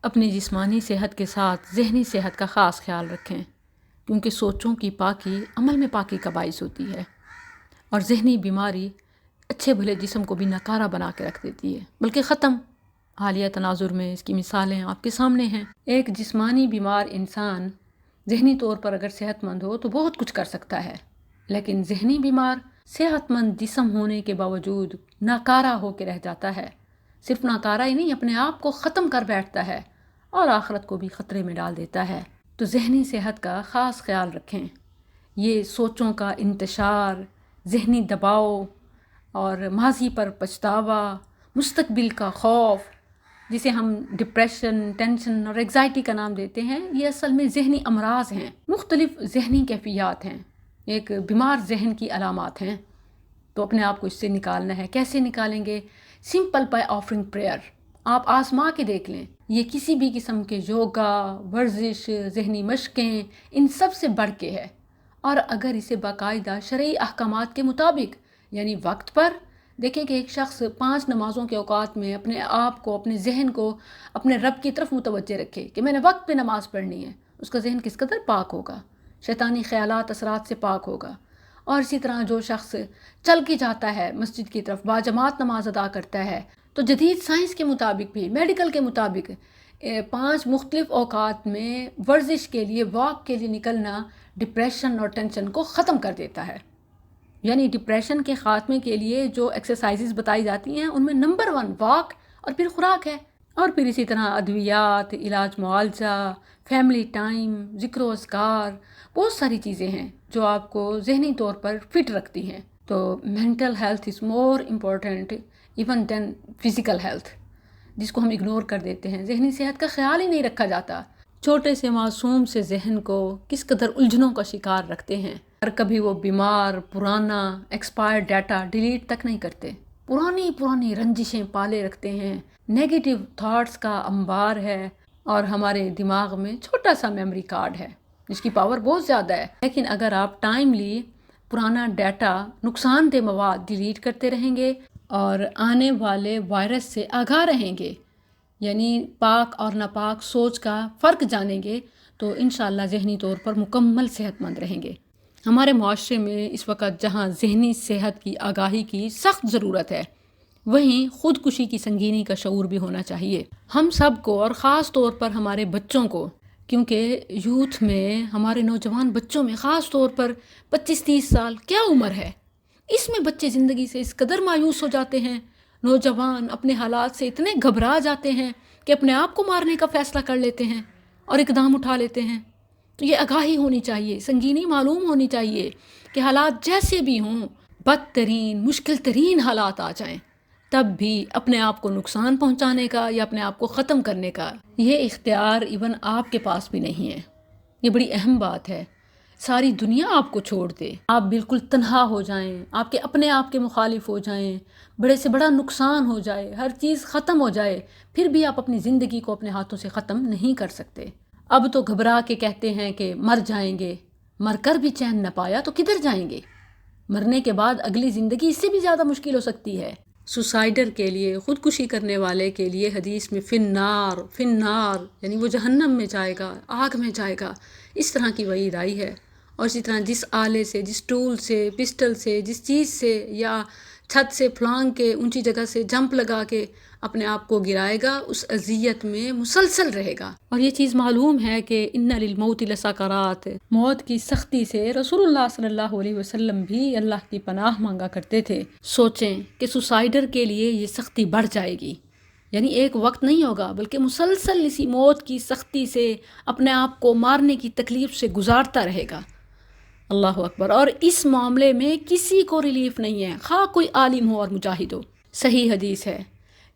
اپنی جسمانی صحت کے ساتھ ذہنی صحت کا خاص خیال رکھیں، کیونکہ سوچوں کی پاکی عمل میں پاکی کا باعث ہوتی ہے، اور ذہنی بیماری اچھے بھلے جسم کو بھی ناکارہ بنا کے رکھ دیتی ہے، بلکہ ختم۔ حالیہ تناظر میں اس کی مثالیں آپ کے سامنے ہیں۔ ایک جسمانی بیمار انسان ذہنی طور پر اگر صحت مند ہو تو بہت کچھ کر سکتا ہے، لیکن ذہنی بیمار صحت مند جسم ہونے کے باوجود ناکارہ ہو کے رہ جاتا ہے۔ صرف ناکارہ ہی نہیں، اپنے آپ کو ختم کر بیٹھتا ہے اور آخرت کو بھی خطرے میں ڈال دیتا ہے۔ تو ذہنی صحت کا خاص خیال رکھیں۔ یہ سوچوں کا انتشار، ذہنی دباؤ اور ماضی پر پچھتاوا، مستقبل کا خوف، جسے ہم ڈپریشن، ٹینشن اور انگزائٹی کا نام دیتے ہیں، یہ اصل میں ذہنی امراض ہیں، مختلف ذہنی کیفیات ہیں، ایک بیمار ذہن کی علامات ہیں۔ تو اپنے آپ کو اس سے نکالنا ہے۔ کیسے نکالیں گے؟ Simple by offering prayer. آپ آزما کے دیکھ لیں، یہ کسی بھی قسم کے یوگا، ورزش، ذہنی مشقیں، ان سب سے بڑھ کے ہے۔ اور اگر اسے باقاعدہ شرعی احکامات کے مطابق، یعنی وقت پر، دیکھیں کہ ایک شخص 5 نمازوں کے اوقات میں اپنے آپ کو، اپنے ذہن کو اپنے رب کی طرف متوجہ رکھے کہ میں نے وقت پہ نماز پڑھنی ہے، اس کا ذہن کس قدر پاک ہوگا، شیطانی خیالات، اثرات سے پاک ہوگا۔ اور اسی طرح جو شخص چل کے جاتا ہے مسجد کی طرف، باجماعت نماز ادا کرتا ہے، تو جدید سائنس کے مطابق بھی، میڈیکل کے مطابق 5 مختلف اوقات میں ورزش کے لیے، واک کے لیے نکلنا ڈپریشن اور ٹینشن کو ختم کر دیتا ہے۔ یعنی ڈپریشن کے خاتمے کے لیے جو ایکسرسائزز بتائی جاتی ہیں ان میں نمبر 1 واک اور پھر خوراک ہے، اور پھر اسی طرح ادویات، علاج معالجہ، فیملی ٹائم، ذکر و اذکار، بہت ساری چیزیں ہیں جو آپ کو ذہنی طور پر فٹ رکھتی ہیں۔ تو mental health is more important even than physical health, جس کو ہم اگنور کر دیتے ہیں۔ ذہنی صحت کا خیال ہی نہیں رکھا جاتا۔ چھوٹے سے معصوم سے ذہن کو کس قدر الجھنوں کا شکار رکھتے ہیں، اور کبھی وہ بیمار، پرانا، ایکسپائرڈ ڈیٹا ڈیلیٹ تک نہیں کرتے، پرانی رنجشیں پالے رکھتے ہیں، نیگیٹو تھاٹس کا انبار ہے، اور ہمارے دماغ میں چھوٹا سا میموری کارڈ ہے جس کی پاور بہت زیادہ ہے۔ لیکن اگر آپ ٹائملی پرانا ڈیٹا، نقصان دہ مواد ڈیلیٹ کرتے رہیں گے اور آنے والے وائرس سے آگاہ رہیں گے، یعنی پاک اور ناپاک سوچ کا فرق جانیں گے، تو انشاءاللہ ذہنی طور پر مکمل صحت مند رہیں گے۔ ہمارے معاشرے میں اس وقت جہاں ذہنی صحت کی آگاہی کی سخت ضرورت ہے، وہیں خودکشی کی سنگینی کا شعور بھی ہونا چاہیے۔ ہم سب کو، اور خاص طور پر ہمارے بچوں کو، کیونکہ یوتھ میں، ہمارے نوجوان بچوں میں خاص طور پر 25-30 سال کیا عمر ہے، اس میں بچے زندگی سے اس قدر مایوس ہو جاتے ہیں، نوجوان اپنے حالات سے اتنے گھبرا جاتے ہیں کہ اپنے آپ کو مارنے کا فیصلہ کر لیتے ہیں اور اقدام اٹھا لیتے ہیں۔ تو یہ آگاہی ہونی چاہیے، سنگینی معلوم ہونی چاہیے کہ حالات جیسے بھی ہوں، بدترین، مشکل ترین حالات آ جائیں، تب بھی اپنے آپ کو نقصان پہنچانے کا یا اپنے آپ کو ختم کرنے کا یہ اختیار ایون آپ کے پاس بھی نہیں ہے۔ یہ بڑی اہم بات ہے۔ ساری دنیا آپ کو چھوڑ دے، آپ بالکل تنہا ہو جائیں، آپ کے اپنے آپ کے مخالف ہو جائیں، بڑے سے بڑا نقصان ہو جائے، ہر چیز ختم ہو جائے، پھر بھی آپ اپنی زندگی کو اپنے ہاتھوں سے ختم نہیں کر سکتے۔ اب تو گھبرا کے کہتے ہیں کہ مر جائیں گے، مر کر بھی چین نہ پایا تو کدھر جائیں گے؟ مرنے کے بعد اگلی زندگی اس سے بھی زیادہ مشکل ہو سکتی ہے۔ سوسائڈر کے لیے، خودکشی کرنے والے کے لیے حدیث میں فن نار یعنی وہ جہنم میں جائے گا، آگ میں جائے گا، اس طرح کی وعید آئی ہے۔ اور اسی طرح جس آلے سے، جس ٹول سے، پسٹل سے، جس چیز سے، یا چھت سے پھلانگ کے، اونچی جگہ سے جمپ لگا کے اپنے آپ کو گرائے گا، اس اذیت میں مسلسل رہے گا۔ اور یہ چیز معلوم ہے کہ ان للموت لسکرات، موت کی سختی سے رسول اللہ صلی اللہ علیہ وسلم بھی اللہ کی پناہ مانگا کرتے تھے۔ سوچیں کہ سوسائڈر کے لیے یہ سختی بڑھ جائے گی، یعنی ایک وقت نہیں ہوگا بلکہ مسلسل اسی موت کی سختی سے، اپنے آپ کو مارنے کی تکلیف سے گزارتا رہے گا۔ اللہ اکبر۔ اور اس معاملے میں کسی کو ریلیف نہیں ہے، خواہ کوئی عالم ہو اور مجاہد ہو۔ صحیح حدیث ہے،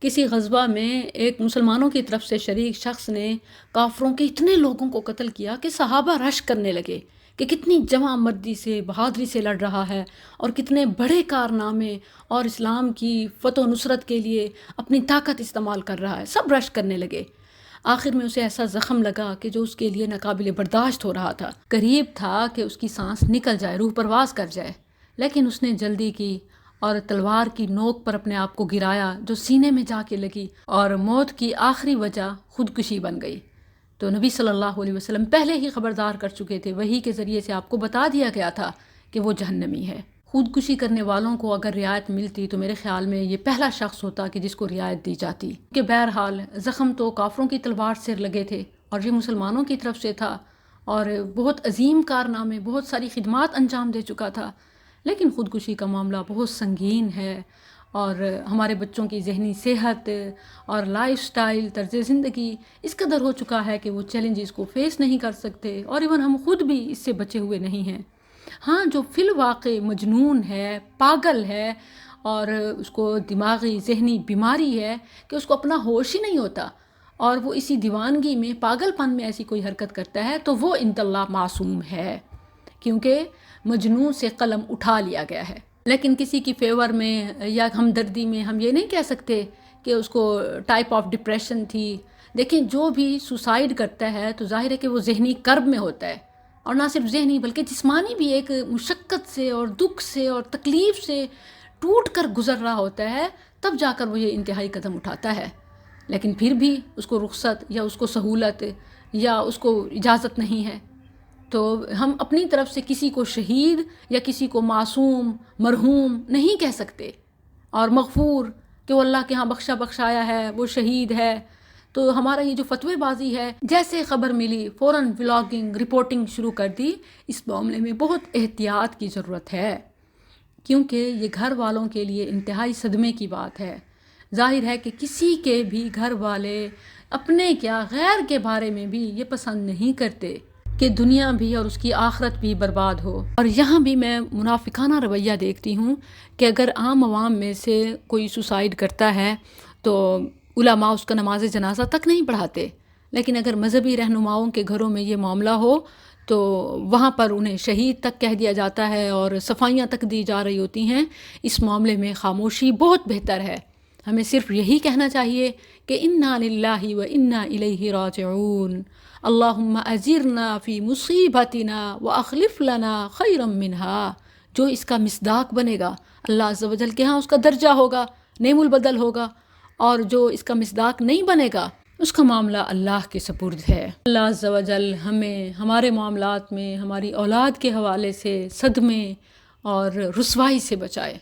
کسی غزوہ میں ایک مسلمانوں کی طرف سے شریک شخص نے کافروں کے اتنے لوگوں کو قتل کیا کہ صحابہ رش کرنے لگے کہ کتنی جواں مردی سے، بہادری سے لڑ رہا ہے، اور کتنے بڑے کارنامے اور اسلام کی فتح و نصرت کے لیے اپنی طاقت استعمال کر رہا ہے۔ سب رش کرنے لگے۔ آخر میں اسے ایسا زخم لگا کہ جو اس کے لیے ناقابل برداشت ہو رہا تھا، قریب تھا کہ اس کی سانس نکل جائے، روح پرواز کر جائے، لیکن اس نے جلدی کی اور تلوار کی نوک پر اپنے آپ کو گرایا جو سینے میں جا کے لگی، اور موت کی آخری وجہ خودکشی بن گئی۔ تو نبی صلی اللہ علیہ وسلم پہلے ہی خبردار کر چکے تھے، وحی کے ذریعے سے آپ کو بتا دیا گیا تھا کہ وہ جہنمی ہے۔ خودکشی کرنے والوں کو اگر رعایت ملتی تو میرے خیال میں یہ پہلا شخص ہوتا کہ جس کو رعایت دی جاتی، کہ بہرحال زخم تو کافروں کی تلوار سے لگے تھے اور یہ مسلمانوں کی طرف سے تھا، اور بہت عظیم کارنامے، بہت ساری خدمات انجام دے چکا تھا، لیکن خودکشی کا معاملہ بہت سنگین ہے، اور ہمارے بچوں کی ذہنی صحت اور لائف سٹائل، طرز زندگی اس قدر ہو چکا ہے کہ وہ چیلنجز کو فیس نہیں کر سکتے، اور ایون ہم خود بھی اس سے بچے ہوئے نہیں ہیں۔ ہاں، جو فی الواقع مجنون ہے، پاگل ہے، اور اس کو دماغی ذہنی بیماری ہے کہ اس کو اپنا ہوش ہی نہیں ہوتا، اور وہ اسی دیوانگی میں، پاگل پن میں ایسی کوئی حرکت کرتا ہے، تو وہ عند اللہ معصوم ہے، کیونکہ مجنون سے قلم اٹھا لیا گیا ہے۔ لیکن کسی کی فیور میں یا ہمدردی میں ہم یہ نہیں کہہ سکتے کہ اس کو ٹائپ آف ڈپریشن تھی۔ دیکھیں، جو بھی سوسائڈ کرتا ہے تو ظاہر ہے کہ وہ ذہنی کرب میں ہوتا ہے، اور نہ صرف ذہنی بلکہ جسمانی بھی ایک مشقت سے اور دکھ سے اور تکلیف سے ٹوٹ کر گزر رہا ہوتا ہے، تب جا کر وہ یہ انتہائی قدم اٹھاتا ہے۔ لیکن پھر بھی اس کو رخصت یا اس کو سہولت یا اس کو اجازت نہیں ہے۔ تو ہم اپنی طرف سے کسی کو شہید یا کسی کو معصوم، مرحوم نہیں کہہ سکتے، اور مغفور کہ وہ اللہ کے ہاں بخشایا ہے، وہ شہید ہے۔ تو ہمارا یہ جو فتوی بازی ہے، جیسے خبر ملی فوراً ولاگنگ، رپورٹنگ شروع کر دی، اس معاملے میں بہت احتیاط کی ضرورت ہے، کیونکہ یہ گھر والوں کے لیے انتہائی صدمے کی بات ہے۔ ظاہر ہے کہ کسی کے بھی گھر والے اپنے کیا، غیر کے بارے میں بھی یہ پسند نہیں کرتے کہ دنیا بھی اور اس کی آخرت بھی برباد ہو۔ اور یہاں بھی میں منافقانہ رویہ دیکھتی ہوں کہ اگر عام عوام میں سے کوئی سوسائڈ کرتا ہے تو علماء اس کا نماز جنازہ تک نہیں پڑھاتے، لیکن اگر مذہبی رہنماؤں کے گھروں میں یہ معاملہ ہو تو وہاں پر انہیں شہید تک کہہ دیا جاتا ہے اور صفائیاں تک دی جا رہی ہوتی ہیں۔ اس معاملے میں خاموشی بہت بہتر ہے۔ ہمیں صرف یہی کہنا چاہیے کہ انا للہ و انا الیہ راجعون، اللہم اجرنا فی مصیبتنا واخلف لنا خیرا منہا۔ جو اس کا مصداق بنے گا، اللہ عز و جل کے ہاں اس کا درجہ ہوگا، نعم البدل ہوگا، اور جو اس کا مصداق نہیں بنے گا اس کا معاملہ اللہ کے سپرد ہے۔ اللہ عز و جل ہمیں ہمارے معاملات میں ہماری اولاد کے حوالے سے صدمے اور رسوائی سے بچائے۔